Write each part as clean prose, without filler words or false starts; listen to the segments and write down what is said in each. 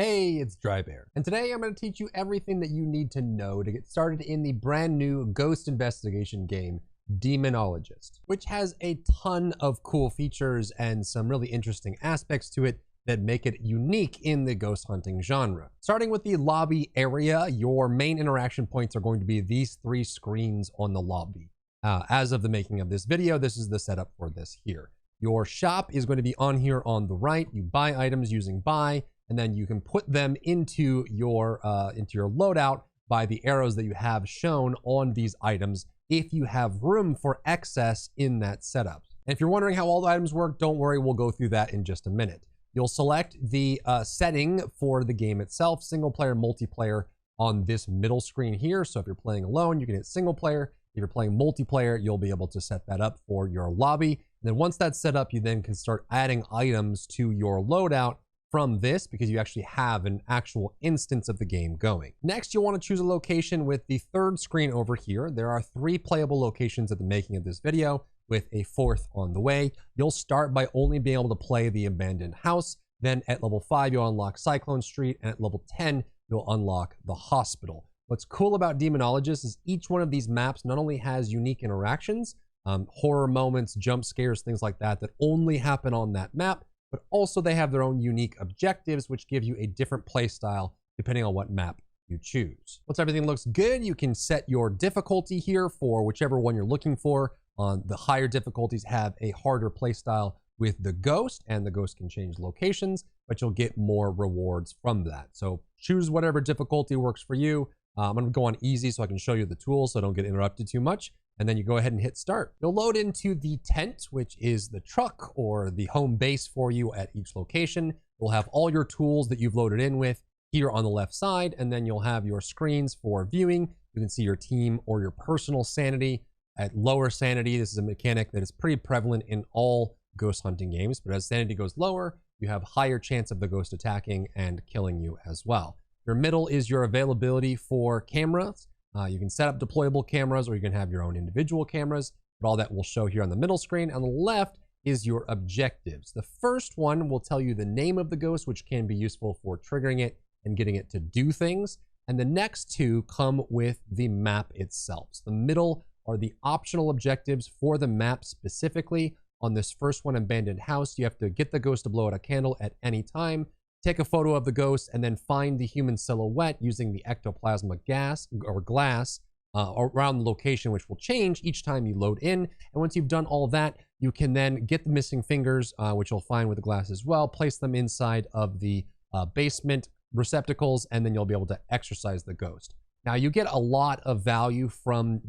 Hey, it's Drybear, and today I'm going to teach you everything that you need to know to get started in the brand new ghost investigation game, Demonologist, which has a ton of cool features and some really interesting aspects to it that make it unique in the ghost hunting genre. Starting with the lobby area, your main interaction points are going to be these three screens on the lobby. As of the making of this video, this is the setup for this here. Your shop is going to be on here on the right. You buy items using buy, and then you can put them into your loadout by the arrows that you have shown on these items if you have room for excess in that setup. And if you're wondering how all the items work, don't worry, we'll go through that in just a minute. You'll select the setting for the game itself, single player, multiplayer, on this middle screen here. So if you're playing alone, you can hit single player. If you're playing multiplayer, you'll be able to set that up for your lobby. And then once that's set up, you then can start adding items to your loadout from this, because you actually have an actual instance of the game going. Next, you'll want to choose a location with the third screen over here. There are 3 playable locations at the making of this video, with a 4th on the way. You'll start by only being able to play the abandoned house. Then at level 5, you'll unlock Cyclone Street, and at level 10, you'll unlock the hospital. What's cool about Demonologist is each one of these maps not only has unique interactions, horror moments, jump scares, things like that, that only happen on that map, but also they have their own unique objectives, which give you a different play style depending on what map you choose. Once everything looks good, you can set your difficulty here for whichever one you're looking for. On the higher difficulties have a harder play style with the ghost, and the ghost can change locations, but you'll get more rewards from that. So choose whatever difficulty works for you. I'm going to go on easy so I can show you the tools so I don't get interrupted too much. And then you go ahead and hit start. You'll load into the tent, which is the truck or the home base for you at each location. You'll have all your tools that you've loaded in with here on the left side, and then you'll have your screens for viewing. You can see your team or your personal sanity. At lower sanity, this is a mechanic that is pretty prevalent in all ghost hunting games, but as sanity goes lower, you have higher chance of the ghost attacking and killing you as well. Your middle is your availability for cameras. You can set up deployable cameras, or you can have your own individual cameras, but all that will show here on the middle screen. On the left is your objectives. The first one will tell you the name of the ghost, which can be useful for triggering it and getting it to do things. And the next 2 come with the map itself. So the middle are the optional objectives for the map specifically. On this first one, abandoned house, you have to get the ghost to blow out a candle at any time, take a photo of the ghost, and then find the human silhouette using the ectoplasma gas or glass around the location, which will change each time you load in. And once you've done all of that, you can then get the missing fingers, which you'll find with the glass as well, place them inside of the basement receptacles, and then you'll be able to exorcise the ghost. Now, you get a lot of value from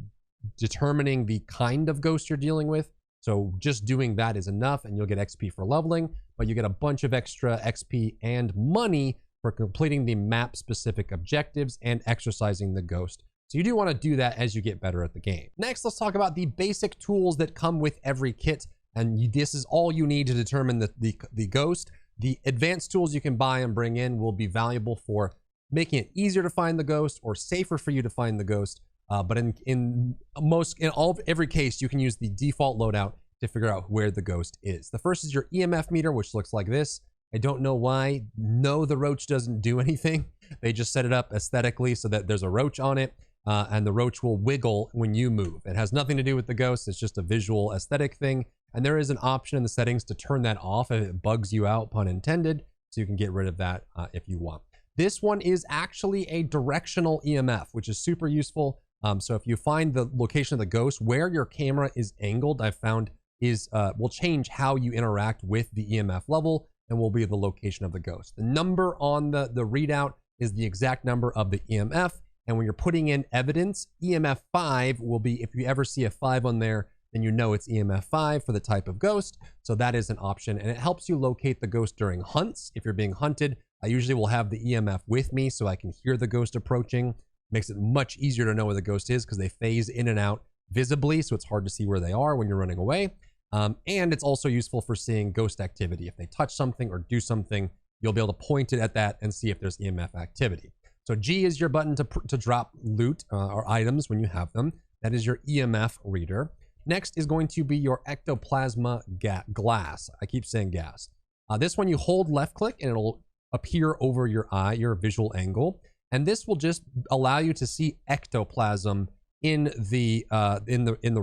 determining the kind of ghost you're dealing with. So just doing that is enough, and you'll get XP for leveling, but you get a bunch of extra XP and money for completing the map-specific objectives and exorcising the ghost. So you do want to do that as you get better at the game. Next, let's talk about the basic tools that come with every kit, and this is all you need to determine the ghost. The advanced tools you can buy and bring in will be valuable for making it easier to find the ghost or safer for you to find the ghost. But in every case, you can use the default loadout to figure out where the ghost is. The first is your EMF meter, which looks like this. I don't know why. No, the roach doesn't do anything. They just set it up aesthetically so that there's a roach on it, and the roach will wiggle when you move. It has nothing to do with the ghost. It's just a visual aesthetic thing. And there is an option in the settings to turn that off if it bugs you out, pun intended. So you can get rid of that if you want. This one is actually a directional EMF, which is super useful. So if you find the location of the ghost, where your camera is angled, I've found will change how you interact with the EMF level and will be the location of the ghost. The number on the readout is the exact number of the EMF. And when you're putting in evidence, EMF 5 will be, if you ever see a 5 on there, then you know it's EMF 5 for the type of ghost. So that is an option, and it helps you locate the ghost during hunts. If you're being hunted, I usually will have the EMF with me so I can hear the ghost approaching. Makes it much easier to know where the ghost is because they phase in and out visibly, so it's hard to see where they are when you're running away. And it's also useful for seeing ghost activity. If they touch something or do something, you'll be able to point it at that and see if there's EMF activity. So G is your button to drop loot or items when you have them. That is your EMF reader. Next is going to be your ectoplasma glass. I keep saying gas. This one you hold left click and it'll appear over your eye, your visual angle. And this will just allow you to see ectoplasm in the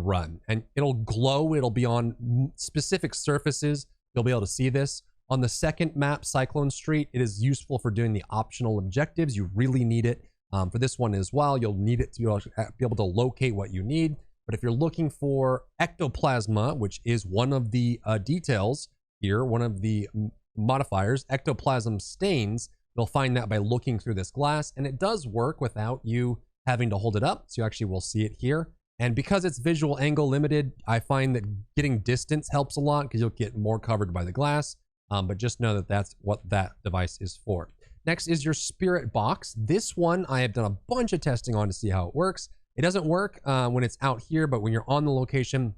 run, and it'll glow. It'll be on specific surfaces. You'll be able to see this. On the second map, Cyclone Street, it is useful for doing the optional objectives. You really need it for this one as well. You'll need it to be able to locate what you need. But if you're looking for ectoplasma, which is one of the details here, one of the modifiers, ectoplasm stains, you'll find that by looking through this glass, and it does work without you having to hold it up. So you actually will see it here. And because it's visual angle limited, I find that getting distance helps a lot because you'll get more covered by the glass. But just know that that's what that device is for. Next is your spirit box. This one I have done a bunch of testing on to see how it works. It doesn't work when it's out here, but when you're on the location,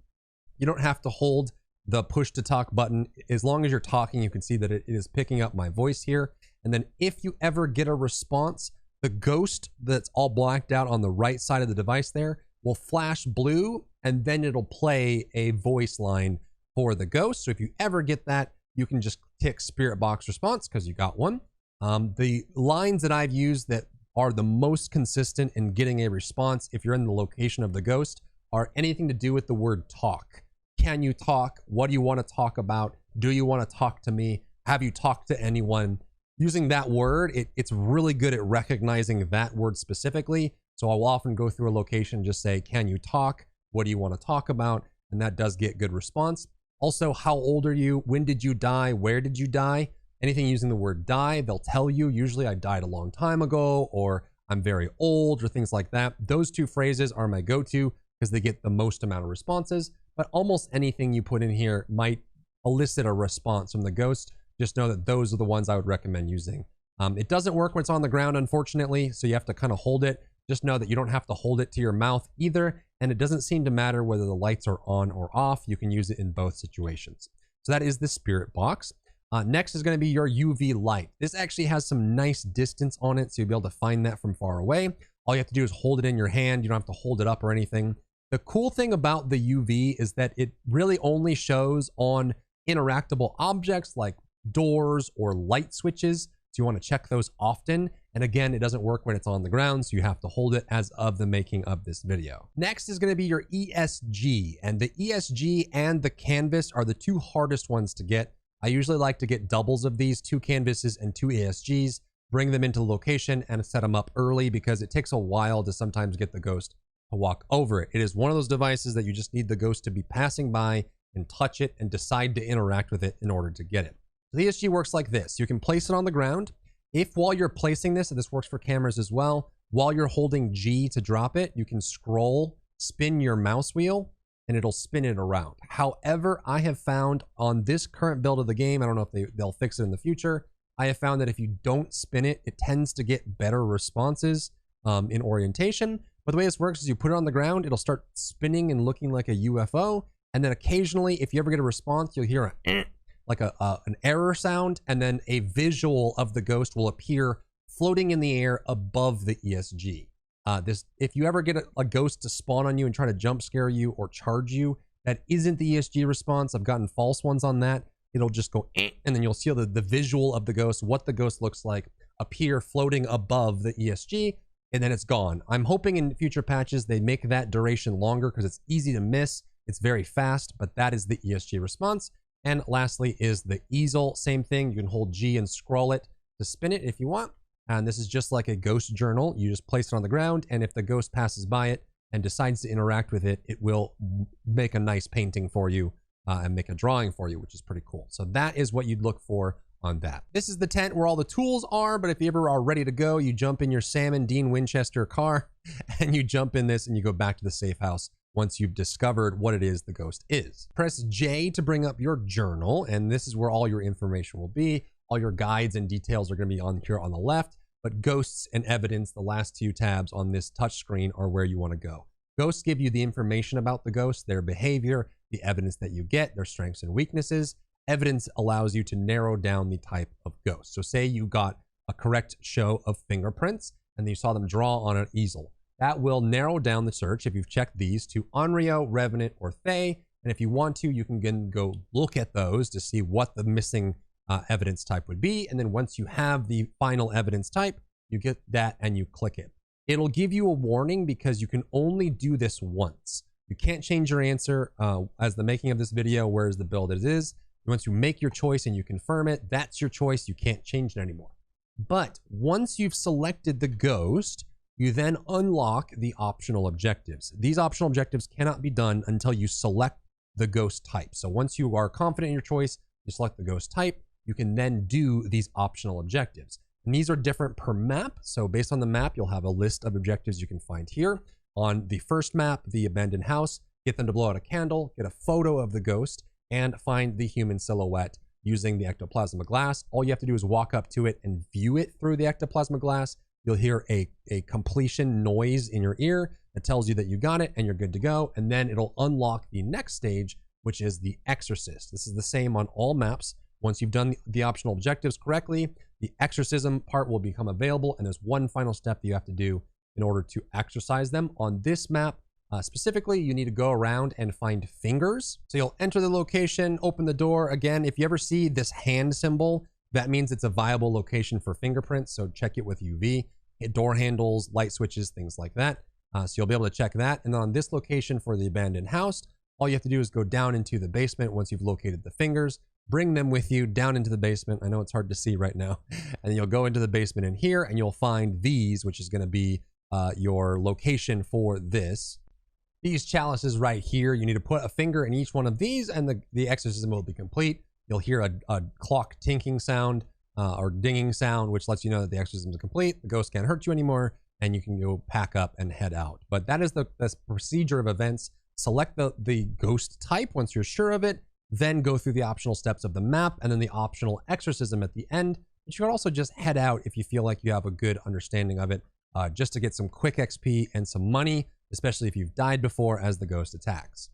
you don't have to hold the push to talk button. As long as you're talking, you can see that it is picking up my voice here. And then if you ever get a response, the ghost that's all blacked out on the right side of the device there will flash blue, and then it'll play a voice line for the ghost. So if you ever get that, you can just tick spirit box response because you got one. The lines that I've used that are the most consistent in getting a response if you're in the location of the ghost are anything to do with the word talk. Can you talk? What do you want to talk about? Do you want to talk to me? Have you talked to anyone? Using that word, it's really good at recognizing that word specifically. So I will often go through a location, just say, can you talk? What do you want to talk about? And that does get good response. Also, how old are you? When did you die? Where did you die? Anything using the word die, they'll tell you. Usually I died a long time ago, or I'm very old, or things like that. Those two phrases are my go-to because they get the most amount of responses. But almost anything you put in here might elicit a response from the ghost. Just know that those are the ones I would recommend using. It doesn't work when it's on the ground, unfortunately, so you have to kind of hold it. Just know that you don't have to hold it to your mouth either, and it doesn't seem to matter whether the lights are on or off. You can use it in both situations. So that is the spirit box. Next is going to be your UV light. This actually has some nice distance on it, so you'll be able to find that from far away. All you have to do is hold it in your hand. You don't have to hold it up or anything. The cool thing about the UV is that it really only shows on interactable objects like doors or light switches. So you want to check those often. And again, it doesn't work when it's on the ground, so you have to hold it as of the making of this video. Next is going to be your ESG, and the ESG and the canvas are the two hardest ones to get. I usually like to get doubles of these, 2 canvases and 2 ESGs, bring them into the location and set them up early because it takes a while to sometimes get the ghost to walk over it. It is one of those devices that you just need the ghost to be passing by and touch it and decide to interact with it in order to get it. The ESG works like this. You can place it on the ground. If while you're placing this, and this works for cameras as well, while you're holding G to drop it, you can scroll, spin your mouse wheel, and it'll spin it around. However, I have found on this current build of the game, I don't know if they'll fix it in the future, I have found that if you don't spin it, it tends to get better responses in orientation. But the way this works is you put it on the ground, it'll start spinning and looking like a UFO. And then occasionally, if you ever get a response, you'll hear like an error sound, and then a visual of the ghost will appear floating in the air above the ESG. If you ever get a ghost to spawn on you and try to jump scare you or charge you, that isn't the ESG response. I've gotten false ones on that. It'll just go, and then you'll see the visual of the ghost, what the ghost looks like, appear floating above the ESG, and then it's gone. I'm hoping in future patches they make that duration longer because it's easy to miss. It's very fast, but that is the ESG response. And lastly is the easel. Same thing. You can hold G and scroll it to spin it if you want. And this is just like a ghost journal. You just place it on the ground, and if the ghost passes by it and decides to interact with it, it will make a nice painting for you and make a drawing for you, which is pretty cool. So that is what you'd look for on that. This is the tent where all the tools are, but if you ever are ready to go, you jump in your Sam & Dean Winchester car and you jump in this and you go back to the safe house once you've discovered what it is the ghost is. Press J to bring up your journal, and this is where all your information will be. All your guides and details are going to be on here on the left, but ghosts and evidence, the last 2 tabs on this touch screen, are where you want to go. Ghosts give you the information about the ghost, their behavior, the evidence that you get, their strengths and weaknesses. Evidence allows you to narrow down the type of ghost. So say you got a correct show of fingerprints and you saw them draw on an easel. That will narrow down the search if you've checked these to Onryo, Revenant, or Fae. And if you want to, you can go look at those to see what the missing evidence type would be. And then once you have the final evidence type, you get that and you click it. It'll give you a warning because you can only do this once. You can't change your answer as the making of this video, whereas the build as is. Once you make your choice and you confirm it, that's your choice. You can't change it anymore. But once you've selected the ghost, you then unlock the optional objectives. These optional objectives cannot be done until you select the ghost type. So once you are confident in your choice, you select the ghost type, you can then do these optional objectives. And these are different per map. So based on the map, you'll have a list of objectives you can find here. On the first map, the abandoned house, get them to blow out a candle, get a photo of the ghost, and find the human silhouette using the ectoplasma glass. All you have to do is walk up to it and view it through the ectoplasma glass. You'll hear a completion noise in your ear that tells you that you got it and you're good to go. And then it'll unlock the next stage, which is the Exorcist. This is the same on all maps. Once you've done the optional objectives correctly, the exorcism part will become available. And there's one final step that you have to do in order to exorcise them. On this map, specifically, you need to go around and find fingers. So you'll enter the location, open the door. Again, if you ever see this hand symbol, that means it's a viable location for fingerprints. So check it with UV, hit door handles, light switches, things like that. So you'll be able to check that. And then on this location for the abandoned house, all you have to do is go down into the basement once you've located the fingers, bring them with you down into the basement. I know it's hard to see right now. And you'll go into the basement in here and you'll find these, which is going to be your location for this. These chalices right here, you need to put a finger in each one of these and the exorcism will be complete. You'll hear a clock tinking sound or dinging sound, which lets you know that the exorcism is complete. The ghost can't hurt you anymore and you can go pack up and head out. But that is the procedure of events. Select the ghost type once you're sure of it, then go through the optional steps of the map and then the optional exorcism at the end. But you can also just head out if you feel like you have a good understanding of it, just to get some quick XP and some money, especially if you've died before as the ghost attacks.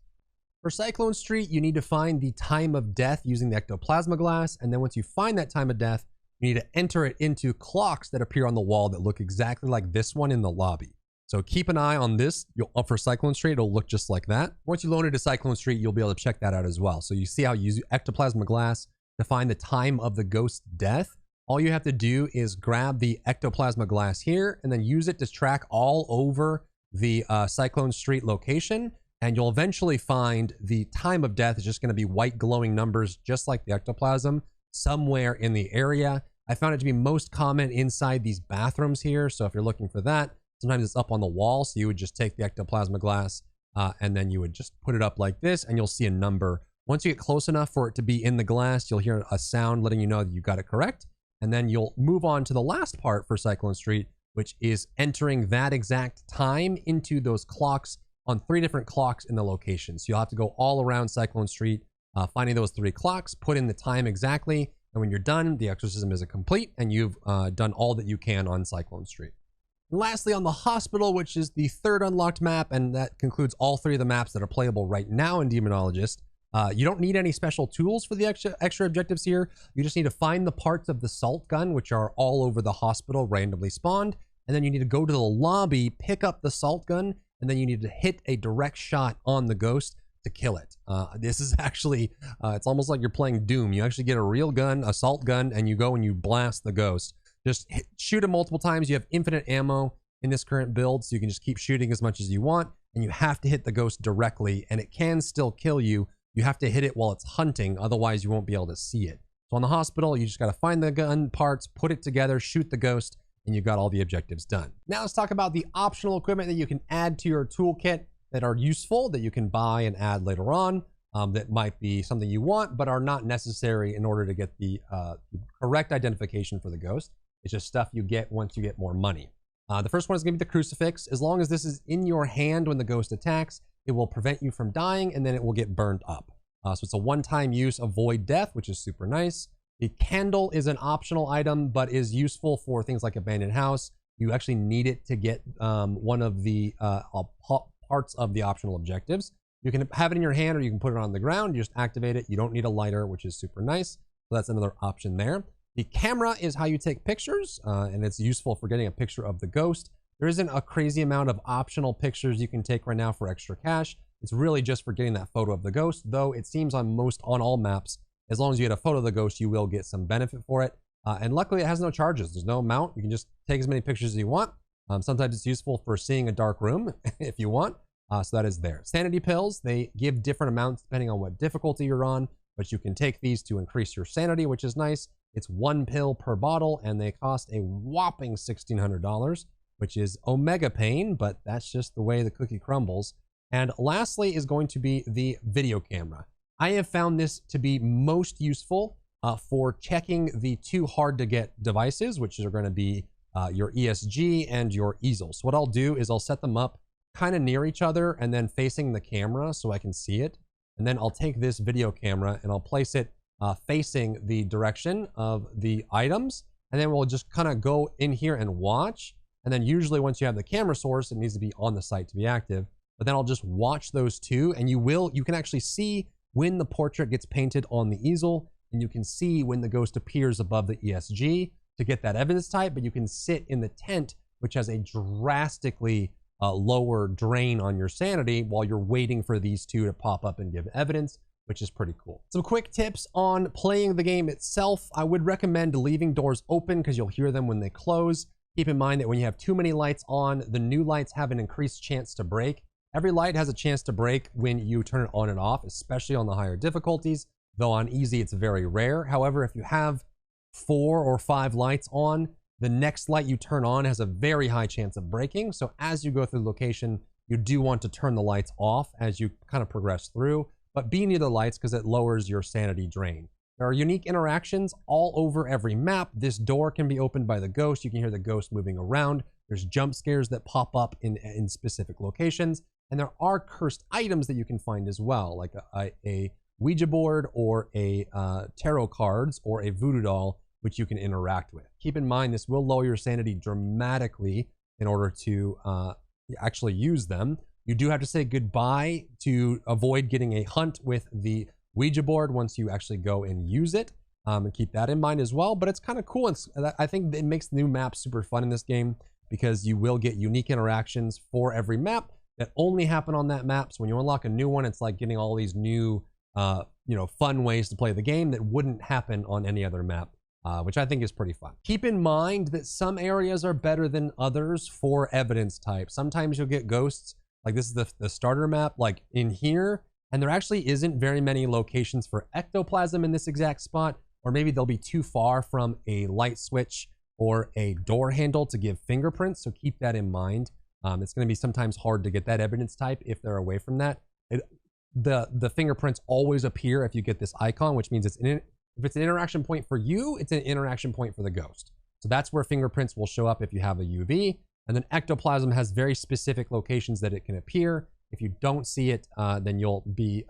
For Cyclone Street, you need to find the time of death using the ectoplasma glass. And then once you find that time of death, you need to enter it into clocks that appear on the wall that look exactly like this one in the lobby. So keep an eye on this. For Cyclone Street, it'll look just like that. Once you load into Cyclone Street, you'll be able to check that out as well. So you see how you use ectoplasma glass to find the time of the ghost's death. All you have to do is grab the ectoplasma glass here and then use it to track all over the Cyclone Street location. And you'll eventually find the time of death is just going to be white glowing numbers, just like the ectoplasm, somewhere in the area. I found it to be most common inside these bathrooms here. So if you're looking for that, sometimes it's up on the wall. So you would just take the ectoplasma glass and then you would just put it up like this and you'll see a number. Once you get close enough for it to be in the glass, you'll hear a sound letting you know that you got it correct. And then you'll move on to the last part for Cyclone Street, which is entering that exact time into those clocks on 3 different clocks in the location. So you'll have to go all around Cyclone Street, finding those 3 clocks, put in the time exactly. And when you're done, the exorcism is complete and you've done all that you can on Cyclone Street. And lastly, on the hospital, which is the 3rd unlocked map, and that concludes all 3 of the maps that are playable right now in Demonologist. You don't need any special tools for the extra objectives here. You just need to find the parts of the salt gun, which are all over the hospital, randomly spawned. And then you need to go to the lobby, pick up the salt gun, and then you need to hit a direct shot on the ghost to kill it. This is actually, it's almost like you're playing Doom. You actually get a real gun, a salt gun, and you go and you blast the ghost. Just shoot him multiple times. You have infinite ammo in this current build, so you can just keep shooting as much as you want. And you have to hit the ghost directly, and it can still kill you. You have to hit it while it's hunting, otherwise you won't be able to see it. So on the hospital, you just got to find the gun parts, put it together, shoot the ghost, and you've got all the objectives done. Now let's talk about the optional equipment that you can add to your toolkit that are useful, that you can buy and add later on, that might be something you want, but are not necessary in order to get the correct identification for the ghost. It's just stuff you get once you get more money. The first one is going to be the crucifix. As long as this is in your hand when the ghost attacks, it will prevent you from dying and then it will get burned up. So it's a one-time use, avoid death, which is super nice. The candle is an optional item, but is useful for things like abandoned house. You actually need it to get one of the parts of the optional objectives. You can have it in your hand or you can put it on the ground. You just activate it. You don't need a lighter, which is super nice. So that's another option there. The camera is how you take pictures, and it's useful for getting a picture of the ghost. There isn't a crazy amount of optional pictures you can take right now for extra cash. It's really just for getting that photo of the ghost, though it seems on all maps As long as you get a photo of the ghost, you will get some benefit for it. And luckily, it has no charges. There's no amount. You can just take as many pictures as you want. Sometimes it's useful for seeing a dark room if you want. So that is there. Sanity pills, they give different amounts depending on what difficulty you're on, but you can take these to increase your sanity, which is nice. It's 1 pill per bottle, and they cost a whopping $1,600, which is omega pain, but that's just the way the cookie crumbles. And lastly is going to be the video camera. I have found this to be most useful for checking the 2 hard-to-get devices, which are going to be your ESG and your easel. So what I'll do is I'll set them up kind of near each other and then facing the camera so I can see it. And then I'll take this video camera and I'll place it facing the direction of the items. And then we'll just kind of go in here and watch. And then usually once you have the camera source, it needs to be on the site to be active. But then I'll just watch those 2, and you can actually see when the portrait gets painted on the easel, and you can see when the ghost appears above the ESG to get that evidence type. But you can sit in the tent, which has a drastically lower drain on your sanity while you're waiting for these 2 to pop up and give evidence, which is pretty cool. Some quick tips on playing the game itself. I would recommend leaving doors open because you'll hear them when they close. Keep in mind that when you have too many lights on, the new lights have an increased chance to break. Every light has a chance to break when you turn it on and off, especially on the higher difficulties, though on easy it's very rare. However, if you have 4 or 5 lights on, the next light you turn on has a very high chance of breaking. So as you go through the location, you do want to turn the lights off as you kind of progress through, but be near the lights because it lowers your sanity drain. There are unique interactions all over every map. This door can be opened by the ghost. You can hear the ghost moving around. There's jump scares that pop up in specific locations. And there are cursed items that you can find as well, like a Ouija board or a tarot cards or a voodoo doll, which you can interact with. Keep in mind, this will lower your sanity dramatically in order to actually use them. You do have to say goodbye to avoid getting a hunt with the Ouija board once you actually go and use it, and keep that in mind as well. But it's kind of cool. I think it makes the new maps super fun in this game because you will get unique interactions for every map that only happen on that map. So when you unlock a new one, it's like getting all these new, fun ways to play the game that wouldn't happen on any other map, which I think is pretty fun. Keep in mind that some areas are better than others for evidence type. Sometimes you'll get ghosts, like this is the starter map, like in here, and there actually isn't very many locations for ectoplasm in this exact spot, or maybe they'll be too far from a light switch or a door handle to give fingerprints, so keep that in mind. It's going to be sometimes hard to get that evidence type if they're away from that. The fingerprints always appear if you get this icon, which means if it's an interaction point for you, it's an interaction point for the ghost. So that's where fingerprints will show up if you have a UV. And then ectoplasm has very specific locations that it can appear. If you don't see it, then you'll be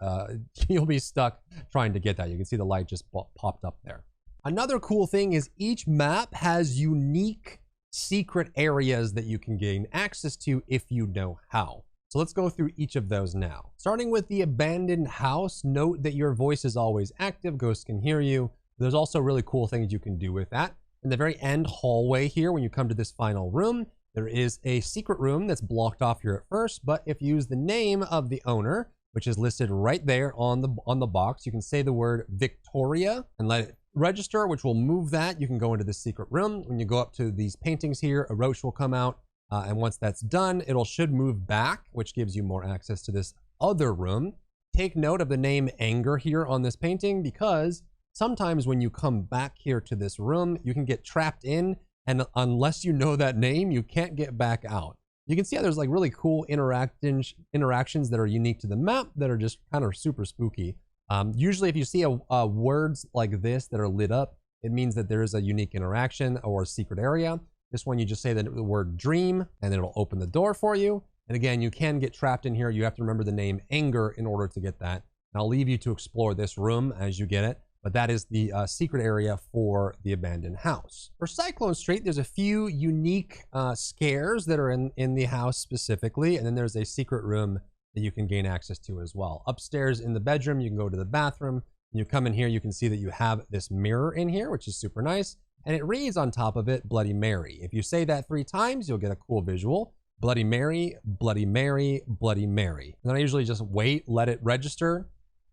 stuck trying to get that. You can see the light just popped up there. Another cool thing is each map has unique secret areas that you can gain access to if you know how. So let's go through each of those now. Starting with the abandoned house, note that your voice is always active. Ghosts can hear you. There's also really cool things you can do with that. In the very end hallway here, when you come to this final room, there is a secret room that's blocked off here at first, but if you use the name of the owner, which is listed right there on the box, you can say the word Victoria and let it register, which will move that. You can go into the secret room. When you go up to these paintings here, a roach will come out. And once that's done, should move back, which gives you more access to this other room. Take note of the name Anger here on this painting, because sometimes when you come back here to this room, you can get trapped in, and unless you know that name, you can't get back out. You can see how there's like really cool interactions that are unique to the map that are just kind of super spooky. Usually if you see words like this that are lit up, it means that there is a unique interaction or a secret area. This one, you just say the word dream, and then it'll open the door for you. And again, you can get trapped in here. You have to remember the name Anger in order to get that. And I'll leave you to explore this room as you get it. But that is the secret area for the abandoned house. For Cyclone Street, there's a few unique scares that are in the house specifically. And then there's a secret room that you can gain access to as well. Upstairs in the bedroom, you can go to the bathroom. When you come in here, you can see that you have this mirror in here, which is super nice. And it reads on top of it, Bloody Mary. If you say that 3 times, you'll get a cool visual. Bloody Mary, Bloody Mary, Bloody Mary. And then I usually just wait, let it register.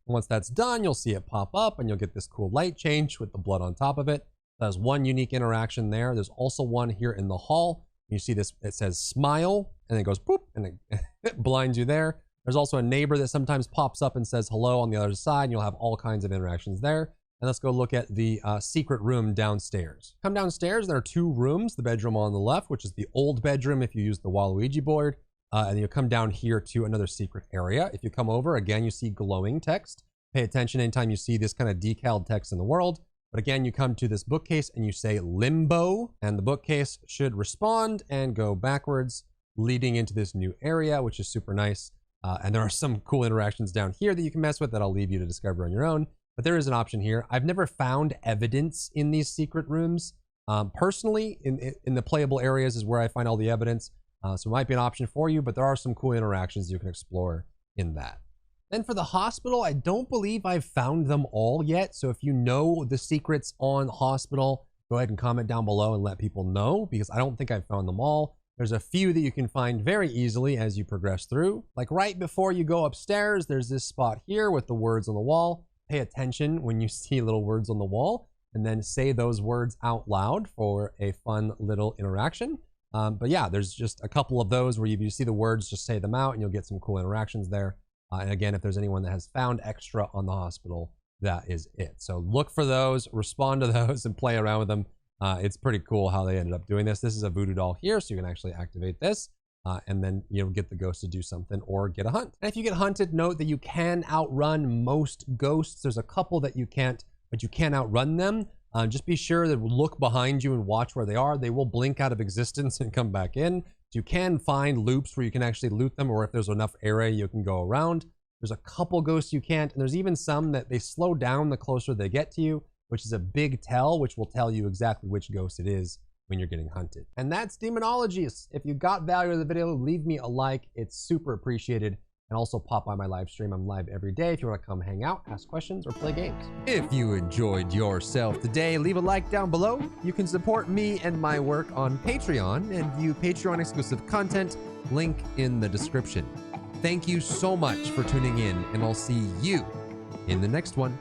Once that's done, you'll see it pop up and you'll get this cool light change with the blood on top of it. There's one unique interaction there. There's also one here in the hall. You see this, it says smile, and it goes boop, and it blinds you there. There's also a neighbor that sometimes pops up and says hello on the other side, and you'll have all kinds of interactions there. And let's go look at the secret room downstairs. Come downstairs, there are two rooms. The bedroom on the left, which is the old bedroom if you use the Waluigi board. And you'll come down here to another secret area. If you come over, again, you see glowing text. Pay attention anytime you see this kind of decaled text in the world. But again, you come to this bookcase and you say limbo, and the bookcase should respond and go backwards, leading into this new area, which is super nice. And there are some cool interactions down here that you can mess with that I'll leave you to discover on your own. But there is an option here. I've never found evidence in these secret rooms. Personally, in the playable areas is where I find all the evidence. So it might be an option for you, but there are some cool interactions you can explore in that. Then for the hospital, I don't believe I've found them all yet. So if you know the secrets on the hospital, go ahead and comment down below and let people know, because I don't think I've found them all. There's a few that you can find very easily as you progress through. Like right before you go upstairs, there's this spot here with the words on the wall. Pay attention when you see little words on the wall, and then say those words out loud for a fun little interaction. But yeah, there's just a couple of those where you see the words, just say them out and you'll get some cool interactions there. And again, if there's anyone that has found extra on the hospital, that is it. So look for those, respond to those, and play around with them. It's pretty cool how they ended up doing this. This is a voodoo doll here, so you can actually activate this. And then get the ghost to do something or get a hunt. And if you get hunted, note that you can outrun most ghosts. There's a couple that you can't, but you can outrun them. Just be sure to look behind you and watch where they are. They will blink out of existence and come back in. So you can find loops where you can actually loot them, or if there's enough area, you can go around. There's a couple ghosts you can't, and there's even some that they slow down the closer they get to you, which is a big tell, which will tell you exactly which ghost it is when you're getting hunted. And that's Demonologist. If you got value out of the video, leave me a like. It's super appreciated. And also pop by my live stream. I'm live every day if you want to come hang out, ask questions, or play games. If you enjoyed yourself today, leave a like down below. You can support me and my work on Patreon and view Patreon exclusive content, link in the description. Thank you so much for tuning in, and I'll see you in the next one.